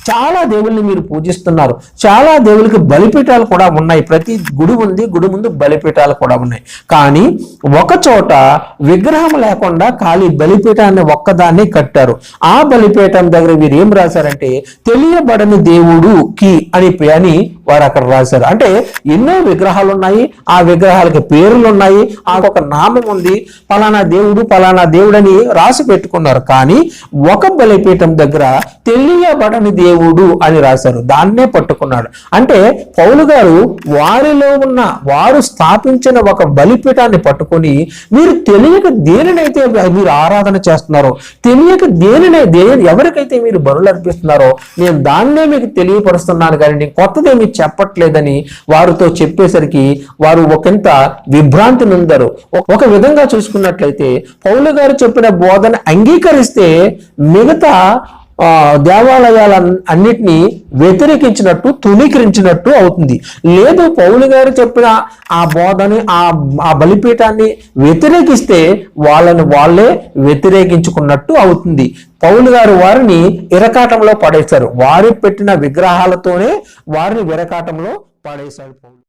చాలా దేవుళ్ళని మీరు పూజిస్తున్నారు, చాలా దేవుళ్ళకి బలిపీఠాలు కూడా ఉన్నాయి, ప్రతి గుడి ఉంది, గుడి ముందు బలిపీఠాలు కూడా ఉన్నాయి. కానీ ఒక చోట విగ్రహం లేకుండా ఖాళీ బలిపీఠాన్ని ఒక్కదాన్ని కట్టారు. ఆ బలిపీఠం దగ్గర వీరు ఏం రాశారంటే తెలియబడని దేవుడుకి అని వారు అక్కడ రాశారు. అంటే ఎన్నో విగ్రహాలు ఉన్నాయి, ఆ విగ్రహాలకి పేర్లు ఉన్నాయి, ఆ ఒక నామం ఉంది, పలానా దేవుడు అని రాసి పెట్టుకున్నారు. కానీ ఒక బలిపీఠం దగ్గర తెలియబడని దేవుడు అని రాశారు, దాన్నే పట్టుకున్నాడు. అంటే పౌలు గారు వారు స్థాపించిన ఒక బలిపీఠాన్ని పట్టుకొని మీరు తెలియక దేనినైతే మీరు ఆరాధన చేస్తున్నారో, తెలియక ఎవరికైతే మీరు బలులు అర్పిస్తున్నారో నేను దాన్నే మీకు తెలియపరుస్తున్నాను కానీ నేను కొత్తదేమి చెప్పట్లేదని వారితో చెప్పేసరికి వారు ఒకంత విభ్రాంతి నొందారు. ఒక విధంగా చూసుకున్నట్లయితే పౌలు గారు చెప్పిన బోధన అంగీకరిస్తే మిగతా దేవాలయాల అన్నిటినీ వ్యతిరేకించినట్టు, తుణీకరించినట్టు అవుతుంది. లేదు పౌలు గారు చెప్పిన ఆ బోధని ఆ బలిపీఠాన్ని వ్యతిరేకిస్తే వాళ్ళే వ్యతిరేకించుకున్నట్టు అవుతుంది. పౌలు గారు వారిని ఇరకాటంలో పడేశారు, వారి పెట్టిన విగ్రహాలతోనే వారిని విరకాటంలో పడేశాడు పౌలు.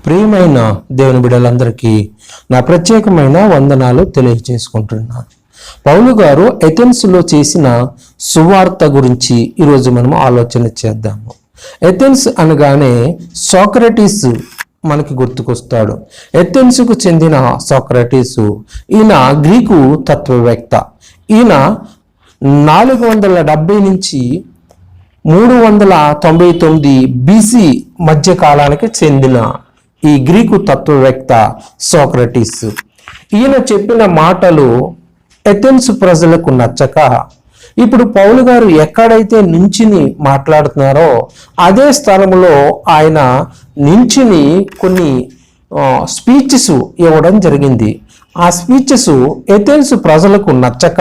ప్రియమైన దేవుని బిడ్డలందరికీ నా ప్రత్యేకమైన వందనాలు తెలియజేసుకుంటున్నాను. పౌలు గారు ఎథెన్స్లో చేసిన సువార్త గురించి ఈరోజు మనం ఆలోచన చేద్దాము. ఎథెన్స్ అనగానే సోక్రటీస్ మనకి గుర్తుకొస్తాడు. ఎథెన్స్కు చెందిన సోక్రటీసు ఈయన గ్రీకు తత్వవేత్త. ఈయన 470 నుంచి 399 BC మధ్య కాలానికి చెందిన ఈ గ్రీకు తత్వవేత్త సోక్రటీస్. ఈయన చెప్పిన మాటలు ఎథెన్స్ ప్రజలకు నచ్చక ఇప్పుడు పౌలు గారు ఎక్కడైతే నించుని మాట్లాడుతున్నారో అదే స్థలంలో ఆయన నించుని కొన్ని స్పీచెస్ ఇవ్వడం జరిగింది. ఆ స్పీచెస్ ఎథెన్స్ ప్రజలకు నచ్చక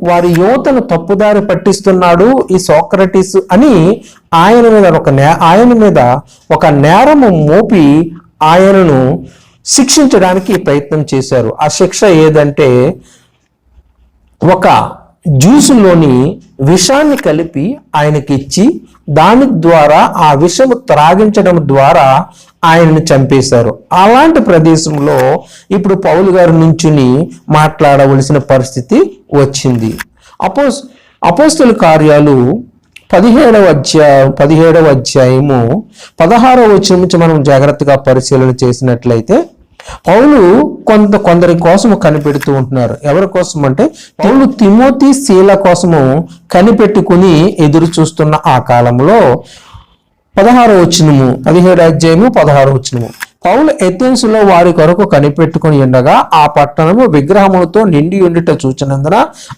వారి యువతను తప్పుదారి పట్టిస్తున్నాడు ఈ సోక్రటీస్ అని ఆయన మీద ఒక నేరము మోపి ఆయనను శిక్షించడానికి ప్రయత్నం చేశారు. ఆ శిక్ష ఏదంటే ఒక జ్యూసులోని విషాన్ని కలిపి ఆయనకి ఇచ్చి దాని ద్వారా ఆ విషము త్రాగించడం ద్వారా ఆయనను చంపేశారు. అలాంటి ప్రదేశంలో ఇప్పుడు పౌలు గారు నుంచుని మాట్లాడవలసిన పరిస్థితి వచ్చింది. అపోస్తలుల కార్యాలు 17వ అధ్యాయము 16వ వచనం నుంచి మనం జాగ్రత్తగా పరిశీలన చేసినట్లయితే పౌలు కొందరి కోసము కనిపెడుతూ ఉంటున్నారు. ఎవరి కోసం అంటే పౌలు తిమోతి శీల కోసము కనిపెట్టుకుని ఎదురు చూస్తున్న ఆ కాలంలో 17వ అధ్యాయము 16వ వచనము పౌలు ఎథెన్సులో వారి కొరకు కనిపెట్టుకుని ఉండగా ఆ పట్టణము విగ్రహములతో నిండి ఉండుట చూచినందున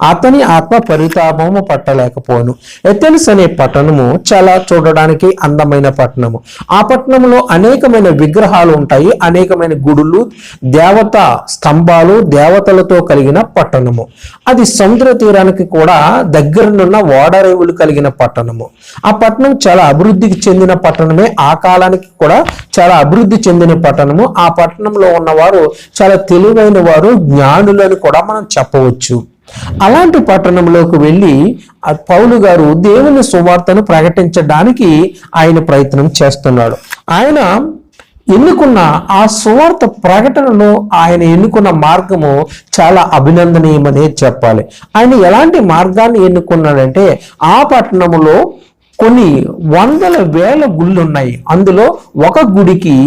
అతని ఆత్మ పరితాపము పట్టలేకపోను. ఎథెన్స్ అనే పట్టణము చాలా చూడడానికి అందమైన పట్టణము. ఆ పట్టణంలో అనేకమైన విగ్రహాలు ఉంటాయి, అనేకమైన గుడులు, దేవతా స్తంభాలు, దేవతలతో కలిగిన పట్టణము. అది సముద్ర తీరానికి కూడా దగ్గరనున్న ఓడరేవులు కలిగిన పట్టణము. ఆ పట్టణం చాలా అభివృద్ధికి చెందిన పట్టణమే, ఆ కాలానికి కూడా చాలా అభివృద్ధి చెందిన పట్టణము. ఆ పట్టణంలో ఉన్నవారు చాలా తెలివైన వారు, జ్ఞానులని కూడా మనం చెప్పవచ్చు. అలాంటి పట్టణంలోకి వెళ్ళి పౌలు గారు దేవుని సువార్తను ప్రకటించడానికి ఆయన ప్రయత్నం చేస్తున్నాడు. ఆయన ఎన్నుకున్న ఆ సువార్త ప్రకటనలో ఆయన ఎన్నుకున్న మార్గము చాలా అభినందనీయమనే చెప్పాలి. ఆయన ఎలాంటి మార్గాన్ని ఎన్నుకున్నాడంటే ఆ పట్టణములో కొన్ని వందల వేల గుళ్ళు ఉన్నాయి. అందులో ఒక గుడికి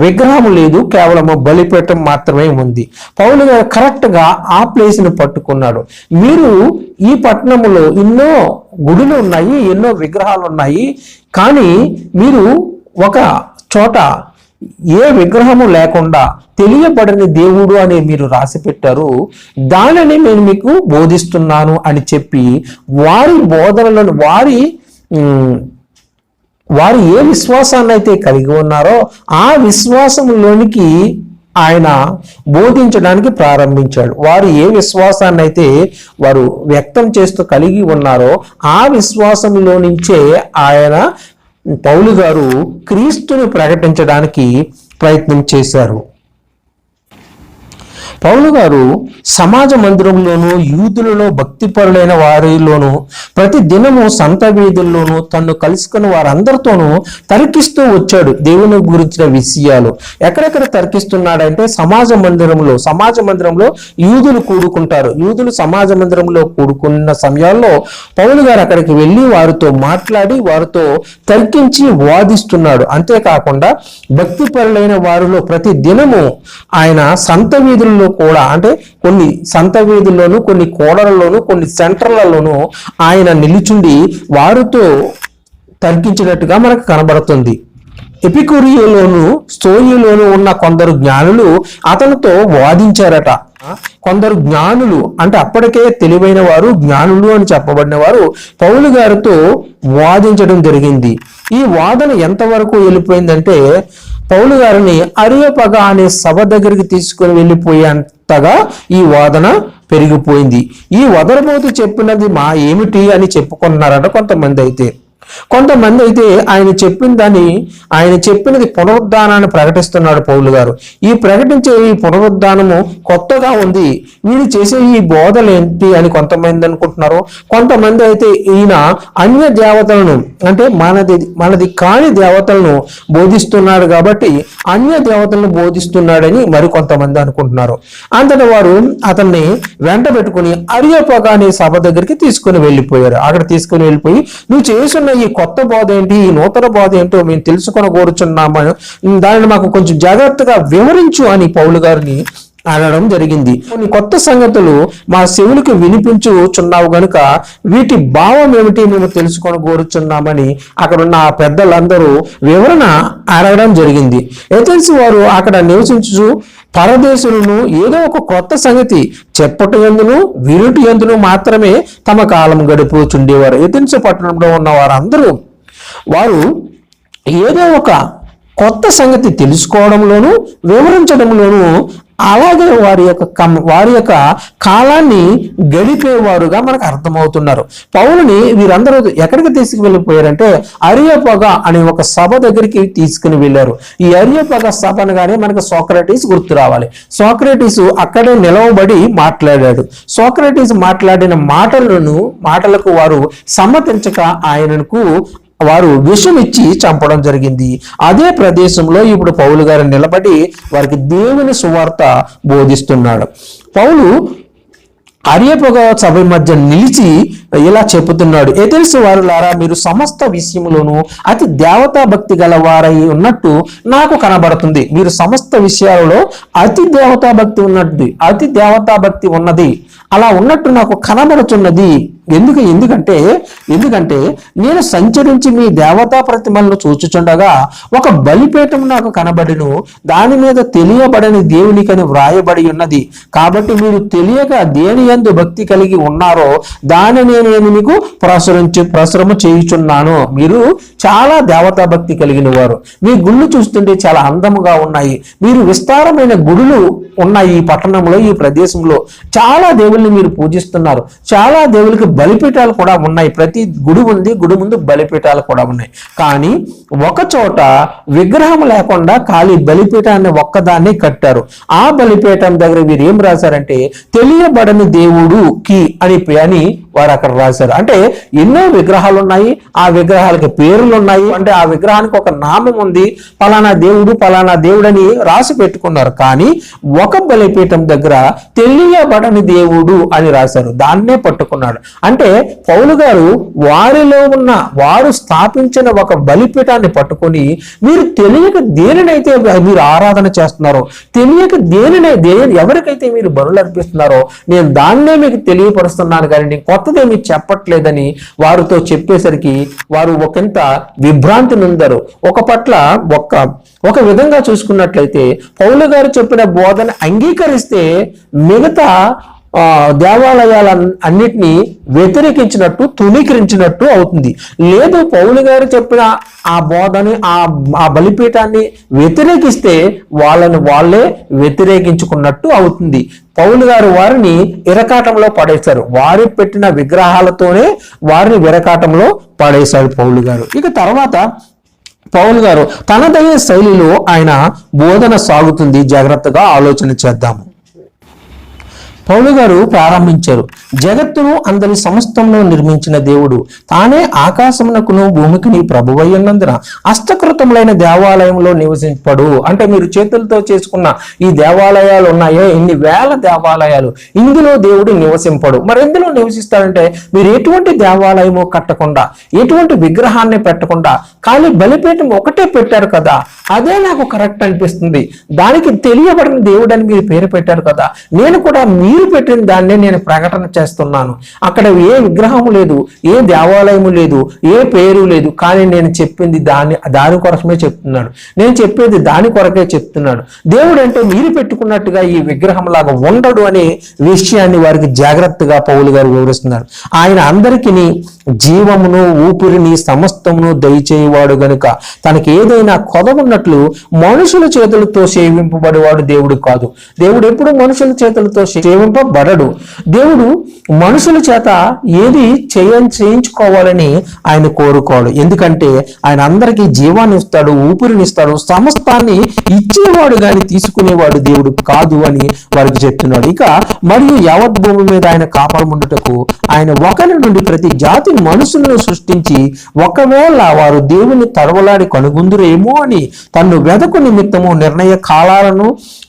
విగ్రహం లేదు, కేవలం బలిపీఠం మాత్రమే ఉంది. పౌలు గారు కరెక్ట్గా ఆ ప్లేస్ని పట్టుకున్నాడు. మీరు ఈ పట్టణంలో ఎన్నో గుడులు ఉన్నాయి, ఎన్నో విగ్రహాలు ఉన్నాయి, కానీ మీరు ఒక చోట ఏ విగ్రహము లేకుండా తెలియబడని దేవుడు అని మీరు రాసి పెట్టారు, దానిని నేను మీకు బోధిస్తున్నాను అని చెప్పి వారి బోధనలను వారు ఏ విశ్వాసాన్ని అయితే కలిగి ఉన్నారో ఆ విశ్వాసంలోనికి ఆయన బోధించడానికి ప్రారంభించాడు. వారు ఏ విశ్వాసాన్ని అయితే వారు వ్యక్తం చేస్తూ కలిగి ఉన్నారో ఆ విశ్వాసంలో నుంచే ఆయన పౌలు గారు క్రీస్తుని ప్రకటించడానికి ప్రయత్నం చేశారు. పౌలు గారు సమాజ మందిరంలోను యూదులలో భక్తిపరులైన వారిలోను ప్రతి దినము సంత వీధుల్లోనూ తను కలుసుకున్న వారందరితోనూ తర్కిస్తూ వచ్చాడు దేవుని గురించిన విషయాలు. ఎక్కడెక్కడ తర్కిస్తున్నాడంటే సమాజ మందిరంలో యూదులు కూడుకుంటారు. యూదులు సమాజ మందిరంలో కూడుకున్న సమయాల్లో పౌలు గారు అక్కడికి వెళ్ళి వారితో మాట్లాడి వారితో తర్కించి వాదిస్తున్నాడు. అంతేకాకుండా భక్తిపరులైన వారిలో ప్రతి దినము ఆయన సంత వీధుల్లో కూడా, అంటే కొన్ని సంత వీధుల్లోనూ కొన్ని కోడలలోను కొన్ని సెంటర్లలోనూ ఆయన నిలుచుండి వారితో తర్కించినట్టుగా మనకు కనబడుతుంది. ఎపికూరియోలోను స్తోయిలోను ఉన్న కొందరు జ్ఞానులు అతనితో వాదించారట. కొందరు జ్ఞానులు అంటే అప్పటికే తెలివైన వారు, జ్ఞానులు అని చెప్పబడిన వారు పౌలు గారితో వాదించడం జరిగింది. ఈ వాదన ఎంతవరకు వెళ్ళిపోయిందంటే పౌలు గారిని అరియోపగ అనే సభ దగ్గరికి తీసుకుని వెళ్ళిపోయేంతగా ఈ వాదన పెరిగిపోయింది. ఈ వదరబోతు చెప్పినది మా ఏమిటి అని చెప్పుకున్నారట కొంతమంది అయితే ఆయన చెప్పినది పునరుద్ధానాన్ని ప్రకటిస్తున్నాడు పౌలు గారు. ఈ ప్రకటించే ఈ పునరుద్ధానము కొత్తగా ఉంది, వీడు చేసే ఈ బోధలు ఏంటి అని కొంతమంది అనుకుంటున్నారు. కొంతమంది అయితే ఈయన అన్య దేవతలను అంటే మనది కాని దేవతలను బోధిస్తున్నాడు కాబట్టి అన్య దేవతలను బోధిస్తున్నాడని మరికొంతమంది అనుకుంటున్నారు. అంతటా వారు అతన్ని వెంట పెట్టుకుని అరియోపగ అనే సభ దగ్గరికి తీసుకుని వెళ్ళిపోయారు. అక్కడ తీసుకుని వెళ్ళిపోయి నువ్వు చేస్తున్న ఈ కొత్త బోధ ఏంటి, ఈ నూతన బోధ ఏంటో మేము తెలుసుకొని కోరుచున్నాము, దానిని మాకు కొంచెం జాగ్రత్తగా వివరించు అని పౌలు గారిని అనడం జరిగింది. కొన్ని కొత్త సంగతులు మా చెవులకు వినిపించుచున్నావు గనుక వీటి భావం ఏమిటి మేము తెలుసుకొని కోరుచున్నామని అక్కడున్న ఆ పెద్దలందరూ వివరణ అడగడం జరిగింది. ఏథెన్స్ వారు అక్కడ నివసించు పరదేశులను ఏదో ఒక కొత్త సంగతి చెప్పట ఎందును వినుటి ఎందును మాత్రమే తమ కాలం గడుపుచుండేవారు. ఏథెన్స్ పట్టణంలో ఉన్న వారు ఏదో ఒక కొత్త సంగతి తెలుసుకోవడంలోను వివరించడంలోను అలాగే వారి యొక్క కాలాన్ని గడిపేవారుగా మనకు అర్థమవుతున్నారు. పౌలుని వీరందరూ ఎక్కడికి తీసుకువెళ్ళిపోయారంటే అరియోపగ అనే ఒక సభ దగ్గరికి తీసుకుని వెళ్ళారు. ఈ అరియోపగ సభ అనగానే మనకు సోక్రటీస్ గుర్తు రావాలి. సోక్రటీస్ అక్కడే నిలవబడి మాట్లాడాడు. సోక్రటీస్ మాట్లాడిన మాటలకు వారు సమ్మతించక ఆయనకు వారు విషం ఇచ్చి చంపడం జరిగింది. అదే ప్రదేశంలో ఇప్పుడు పౌలు గారు నిలబడి వారికి దేవుని సువార్త బోధిస్తున్నాడు. పౌలు అరియోపగ సభ మధ్య నిలిచి ఇలా చెబుతున్నాడు, ఏథెన్స్ వారులారా, మీరు సమస్త విషయంలోనూ అతి దేవతా భక్తి గల వారై ఉన్నట్టు నాకు కనబడుతుంది. మీరు సమస్త విషయాలలో అతి దేవతా భక్తి ఉన్నది అలా ఉన్నట్టు నాకు కనబడుతున్నది. ఎందుకంటే నేను సంచరించి మీ దేవతా ప్రతిమలను చూచుచుండగా ఒక బలిపీఠం నాకు కనబడిను, దాని మీద తెలియబడని దేవునికని వ్రాయబడి ఉన్నది. కాబట్టి మీరు తెలియక దేని యందు భక్తి కలిగి ఉన్నారో దానిని నేను మీకు ప్రచురము చేయుచున్నాను. మీరు చాలా దేవతా భక్తి కలిగిన వారు. మీ గుళ్ళు చూస్తుంటే చాలా అందముగా ఉన్నాయి. మీరు విస్తారమైన గుడులు ఉన్నాయి ఈ పట్టణంలో, ఈ ప్రదేశంలో చాలా దేవుల్ని మీరు పూజిస్తున్నారు. చాలా దేవుళ్ళకి బలిపీఠాలు కూడా ఉన్నాయి. ప్రతి గుడి ఉంది, గుడి ముందు బలిపీఠాలు కూడా ఉన్నాయి. కానీ ఒక చోట విగ్రహం లేకుండా ఖాళీ బలిపీఠాన్ని ఒక్కదాన్ని కట్టారు. ఆ బలిపీఠం దగ్గర వీరు ఏం రాశారంటే తెలియబడని దేవుడుకి అని వారు అక్కడ రాశారు. అంటే ఎన్నో విగ్రహాలు ఉన్నాయి, ఆ విగ్రహాలకి పేర్లు ఉన్నాయి, అంటే ఆ విగ్రహానికి ఒక నామం ఉంది, పలానా దేవుడు అని రాసి పెట్టుకున్నారు. కానీ ఒక బలిపీఠం దగ్గర తెలియబడని దేవుడు అని రాశారు, దాన్నే పట్టుకున్నాడు. అంటే పౌలు గారు వారు స్థాపించిన ఒక బలిపీఠాన్ని పట్టుకొని మీరు తెలియక దేనినైతే మీరు ఆరాధన చేస్తున్నారో, తెలియక ఎవరికైతే మీరు బలులు అర్పిస్తున్నారో నేను దాన్నే మీకు తెలియపరుస్తున్నాను కానీ నేను కొత్తదేమీ చెప్పట్లేదని వారితో చెప్పేసరికి వారు ఒకంత విభ్రాంతి నొందారు. ఒక విధంగా చూసుకున్నట్లయితే పౌలు గారు చెప్పిన బోధన అంగీకరిస్తే మిగతా దేవాలయాలన్నిటినీ వ్యతిరేకించినట్టు తుణీకరించినట్టు అవుతుంది. లేదు పౌలు గారు చెప్పిన ఆ బోధని ఆ బలిపీఠాన్ని వ్యతిరేకిస్తే వాళ్ళే వ్యతిరేకించుకున్నట్టు అవుతుంది. పౌలు గారు వారిని ఇరకాటంలో పడేశారు. వారి పెట్టిన విగ్రహాలతోనే వారిని విరకాటంలో పడేశారు పౌలు గారు. ఇక తర్వాత పౌలు గారు తనదైన శైలిలో ఆయన బోధన సాగుతుంది. జాగ్రత్తగా ఆలోచన చేద్దాము. పౌలు గారు ప్రారంభించారు. జగత్తును అందరి సమస్తంలో నిర్మించిన దేవుడు తానే ఆకాశమునకును భూమికిని ప్రభువై ఉన్నందున హస్తకృతములైన దేవాలయంలో నివసింపడు. అంటే మీరు చేతులతో చేసుకున్న ఈ దేవాలయాలు ఉన్నాయే, ఇన్ని వేల దేవాలయాలు, ఇందులో దేవుడు నివసింపడు. మరి ఎందులో నివసిస్తాడంటే మీరు ఎటువంటి దేవాలయము కట్టకుండా, ఎటువంటి విగ్రహాన్ని పెట్టకుండా ఖాళీ బలిపీఠం ఒకటే పెట్టారు కదా, అదే నాకు కరెక్ట్ అనిపిస్తుంది. దానికి తెలియబడిన దేవుడు అని మీరు పేరు పెట్టారు కదా, నేను కూడా మీరు పెట్టిన దాన్నే నేను ప్రకటన చేస్తున్నాను. అక్కడ ఏ విగ్రహము లేదు, ఏ దేవాలయము లేదు, ఏ పేరు లేదు, కానీ నేను చెప్పింది దాని కొరకమే చెప్తున్నాడు. నేను చెప్పేది దాని కొరకే చెప్తున్నాడు. దేవుడు అంటే మీరు పెట్టుకున్నట్టుగా ఈ విగ్రహం లాగా ఉండడు అనే విషయాన్ని వారికి జాగ్రత్తగా పౌలు గారు వివరిస్తున్నారు. ఆయన అందరికీ జీవమును ఊపిరిని సమస్తమును దయచేయవాడు గనుక తనకి ఏదైనా కొదవున్నట్లు మనుషుల చేతులతో సేవింపబడేవాడు దేవుడు కాదు. దేవుడు ఎప్పుడు మనుషుల చేతులతో సేవింపబడడు. దేవుడు మనుషుల చేత ఏది చేయించుకోవాలని ఆయన కోరుకోడు. ఎందుకంటే ఆయన అందరికీ జీవాన్ని ఇస్తాడు, ఊపిరినిస్తాడు, సమస్తాన్ని ఇచ్చేవాడు కానీ తీసుకునేవాడు దేవుడు కాదు అని వారికి చెప్తున్నాడు. ఇక మరియు యావత్ భూమి మీద ఆయన కాపాడముండుటకు ఆయన ఒకరి నుండి ప్రతి జాతి మనుషులను సృష్టించి ఒకవేళ వారు దేవుని తడవలాడి కనుగొందురేమో అని తన్ను వెదకు నిమిత్తము నిర్ణయ కాలాలను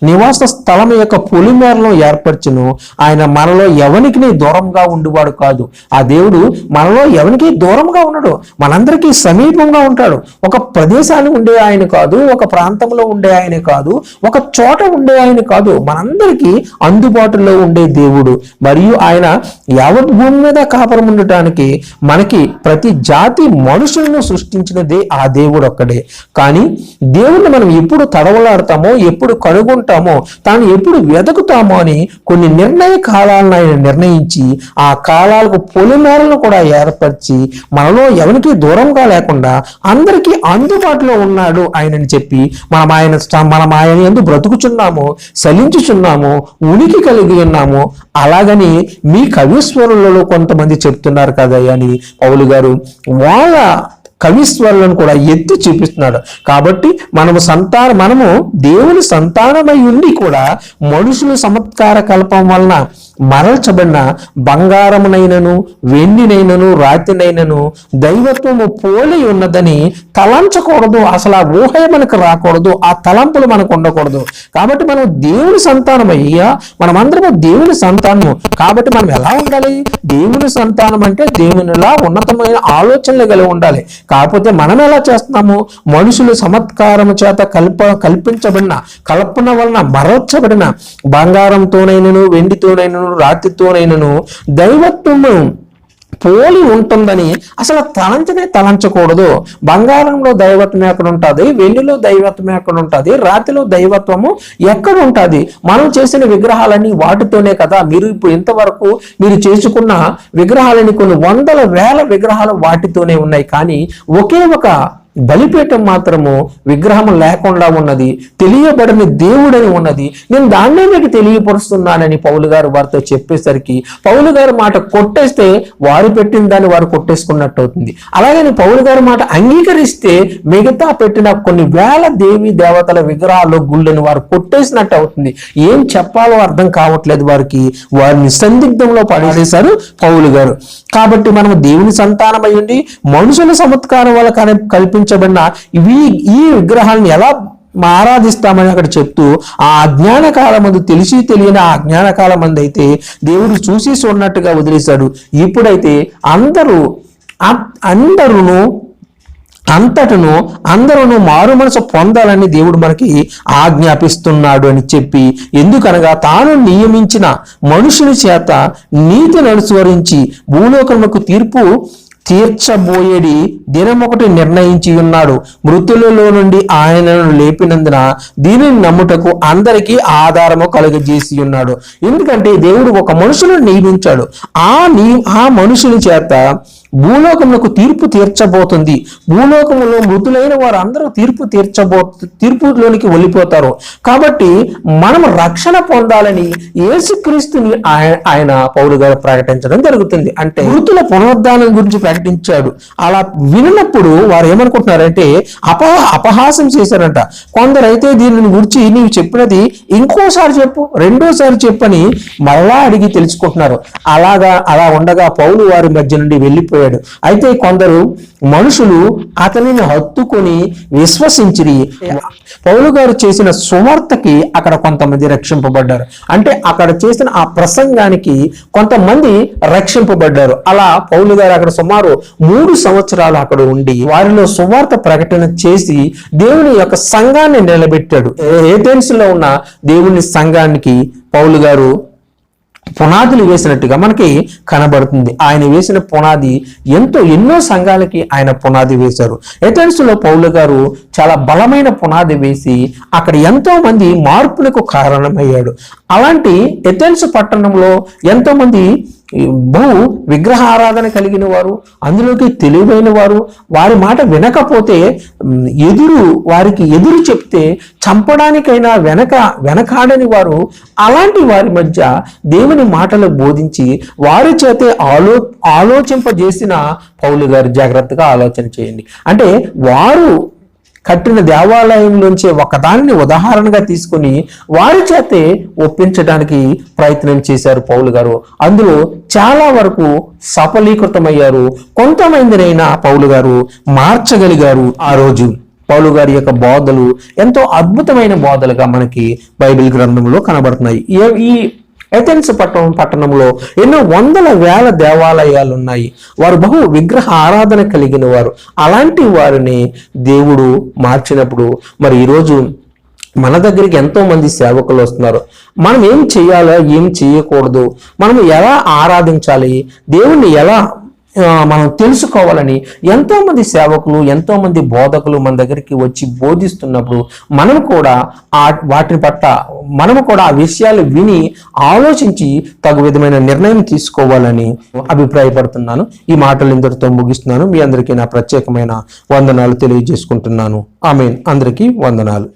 నివాస స్థలం యొక్క పొలిమేరలను ఏర్పరచును. ఆయన మనలో ఎవనికి దూరంగా ఉండేవాడు కాదు. ఆ దేవుడు మనలో ఎవరికి దూరంగా ఉండడు, మనందరికీ సమీపంగా ఉంటాడు. ఒక ప్రదేశాన్ని ఉండే ఆయన కాదు, ఒక ప్రాంతంలో ఉండే ఆయన కాదు, ఒక చోట ఉండే ఆయన కాదు, మనందరికీ అందుబాటులో ఉండే దేవుడు. మరియు ఆయన యావత్ భూమి మీద కాపురం ఉండటానికి మనకి ప్రతి జాతి మనుషులను సృష్టించినదే ఆ దేవుడు ఒక్కడే. కానీ దేవుణ్ణి మనం ఎప్పుడు తడవలాడతామో, ఎప్పుడు కనుగొంటామో, తాను ఎప్పుడు వెతుకుతామో అని కొన్ని నిర్ణయ కాలాలను ఆయన నిర్ణయించి ఆ కాలాలకు పొలిమేరలను కూడా ఏర్పరిచి మనలో ఎవరికి దూరంగా లేకుండా అందరికీ అందుబాటులో ఉన్నాడు ఆయనని చెప్పి మనం ఆయన యందు బ్రతుకుచున్నాము, చలించుచున్నాము, ఉనికి కలిగి ఉన్నాము. అలాగని మీ కవీశ్వరులలో కొంతమంది చెప్తున్నారు కదా అని పౌలు గారు వాళ్ళ కవిస్వరులను కూడా ఎత్తి చూపిస్తున్నాడు. కాబట్టి మనము దేవుని సంతానమై ఉండి కూడా మనుషుల చమత్కార కల్పం వలన మరల్చబడిన బంగారమునైనను వెండినైనను రాతినైనను దైవత్వము పోలి ఉన్నదని తలంచకూడదు. అసలు ఆ ఊహ మనకు రాకూడదు, ఆ తలంపులు మనకు ఉండకూడదు. కాబట్టి మనం దేవుని సంతానమయ్యా, మనమందరము దేవుని సంతానము. కాబట్టి మనం ఎలా ఉండాలి? దేవుని సంతానం అంటే దేవునిలా ఉన్నతమైన ఆలోచనలు కలిగి ఉండాలి. కాకపోతే మనం ఎలా చేస్తున్నాము? మనుషులు చమత్కారము చేత కల్పించబడిన కల్పన వలన మరల్చబడిన బంగారంతోనైనను వెండితోనైనను రాతితోనైనను దైవత్వము పోలి ఉంటుందని అసలు తలంచకూడదు. బంగారంలో దైవత్వం ఎక్కడ ఉంటుంది? వెండిలో దైవత్వం ఎక్కడ ఉంటుంది? రాతిలో దైవత్వము ఎక్కడ ఉంటుంది? మనం చేసిన విగ్రహాలన్నీ వాటితోనే కదా. మీరు ఇప్పుడు ఇంతవరకు మీరు చేసుకున్న విగ్రహాలని కొన్ని వందల వేల విగ్రహాలు వాటితోనే ఉన్నాయి. కానీ ఒకే ఒక బలిపీఠం మాత్రము విగ్రహం లేకుండా ఉన్నది, తెలియబడిన దేవుడని ఉన్నది. నేను దాన్నే మీకు తెలియపరుస్తున్నానని పౌలు గారు వారితో చెప్పేసరికి పౌలు గారి మాట కొట్టేస్తే వారు పెట్టిన దాన్ని వారు కొట్టేసుకున్నట్టు అవుతుంది. అలాగని పౌలు గారి మాట అంగీకరిస్తే మిగతా పెట్టిన కొన్ని వేల దేవి దేవతల విగ్రహాలు గుళ్ళని వారు కొట్టేసినట్టు అవుతుంది. ఏం చెప్పాలో అర్థం కావట్లేదు వారికి. వారిని సందిగ్ధంలో పడేశారు పౌలు గారు. కాబట్టి మనం దేవుని సంతానమై ఉండి మనుషుల చమత్కారం వల్ల కల్పించబడిన ఈ విగ్రహాలను ఎలా ఆరాధిస్తామని అక్కడ చెప్తూ ఆ అజ్ఞాన కాలమందు తెలిసి తెలియని ఆ అజ్ఞాన కాలమందు అయితే దేవుడు చూసి చూడనట్టుగా వదిలేశాడు. ఇప్పుడైతే అందరూ మారు మనసు పొందాలని దేవుడు మనకి ఆజ్ఞాపిస్తున్నాడు అని చెప్పి, ఎందుకనగా తాను నియమించిన మనుషుని చేత నీతిని అనుసరించి భూలోకములకు తీర్చబోయేడి దినమొకటి నిర్ణయించి ఉన్నాడు. మృతులలో నుండి ఆయనను లేపినందున దీనిని నమ్ముటకు అందరికీ ఆధారము కలుగజేసి ఉన్నాడు. ఎందుకంటే దేవుడు ఒక మనుషులను నియమించాడు. ఆ మనుషుని చేత భూలోకములకు తీర్పు తీర్చబోతుంది. భూలోకములో మృతులైన వారు అందరూ తీర్పులోనికి వెళ్ళిపోతారు. కాబట్టి మనం రక్షణ పొందాలని యేసుక్రీస్తుని ఆయన పౌలు గారు ప్రకటించడం జరుగుతుంది. అంటే మృతుల పునరుద్ధానం గురించి ప్రకటించాడు. అలా విన్నప్పుడు వారు ఏమనుకుంటున్నారంటే అపహాసం చేశారంట. కొందరైతే దీనిని గురించి నీవు చెప్పినది ఇంకోసారి చెప్పు, రెండోసారి చెప్పని మళ్ళా అడిగి తెలుసుకుంటున్నారు. అలా ఉండగా పౌలు వారి మధ్య నుండి వెళ్ళిపోయాడు. అయితే కొందరు మనుషులు అతనిని హత్తుకొని విశ్వసించిరి. పౌలు గారు చేసిన సువార్తకి అక్కడ కొంతమంది రక్షింపబడ్డారు. అంటే అక్కడ చేసిన ఆ ప్రసంగానికి కొంతమంది రక్షింపబడ్డారు. అలా పౌలు గారు అక్కడ సుమారు 3 సంవత్సరాలు అక్కడ ఉండి వారిలో సువార్త ప్రకటన చేసి దేవుని యొక్క సంఘాన్ని నిలబెట్టాడు. ఏథెన్స్లో ఉన్న దేవుని సంఘానికి పౌలు గారు పునాదులు వేసినట్టుగా మనకి కనబడుతుంది. ఆయన వేసిన పునాది ఎన్నో సంఘాలకి ఆయన పునాది వేశారు. ఏథెన్స్లో పౌలు గారు చాలా బలమైన పునాది వేసి అక్కడ ఎంతో మంది మార్పులకు కారణమయ్యాడు. అలాంటి ఏథెన్స్ పట్టణంలో ఎంతో మంది బహు విగ్రహ ఆరాధన కలిగిన వారు, అందులోకి తెలివైన వారు, వారి మాట వినకపోతే వారికి ఎదురు చెప్తే చంపడానికైనా వెనకాడని వారు, అలాంటి వారి మధ్య దేవుని మాటలు బోధించి వారి చేతే ఆలోచింపజేసిన పౌలు గారు జాగ్రత్తగా ఆలోచన చేయండి. అంటే వారు కట్టిన దేవాలయంలోంచే ఒకదానిని ఉదాహరణగా తీసుకుని వారి చేతే ఒప్పించడానికి ప్రయత్నం చేశారు పౌలు గారు. అందులో చాలా వరకు సఫలీకృతమయ్యారు. కొంతమందినైనా పౌలు గారు మార్చగలిగారు. ఆ రోజు పౌలు గారి యొక్క బోధలు ఎంతో అద్భుతమైన బోధలుగా మనకి బైబిల్ గ్రంథంలో కనబడుతున్నాయి. ఈ ఏథెన్స్ పట్టణంలో ఎన్నో వందల వేల దేవాలయాలు ఉన్నాయి. వారు బహు విగ్రహ ఆరాధన కలిగిన వారు. అలాంటి వారిని దేవుడు మార్చినప్పుడు మరి ఈరోజు మన దగ్గరికి ఎంతో మంది సేవకులు వస్తున్నారు. మనం ఏం చేయాలో ఏం చేయకూడదు, మనం ఎలా ఆరాధించాలి, దేవుణ్ణి ఎలా మనం తెలుసుకోవాలని ఎంతో మంది సేవకులు, ఎంతో మంది బోధకులు మన దగ్గరికి వచ్చి బోధిస్తున్నప్పుడు మనం కూడా వాటిని పట్ల మనము కూడా ఆ విషయాలు విని ఆలోచించి తగు విధమైన నిర్ణయం తీసుకోవాలని అభిప్రాయపడుతున్నాను. ఈ మాటలు ఇంతటితో ముగిస్తున్నాను. మీ అందరికీ నా ప్రత్యేకమైన వందనాలు తెలియజేసుకుంటున్నాను. ఆమేన్. అందరికీ వందనాలు.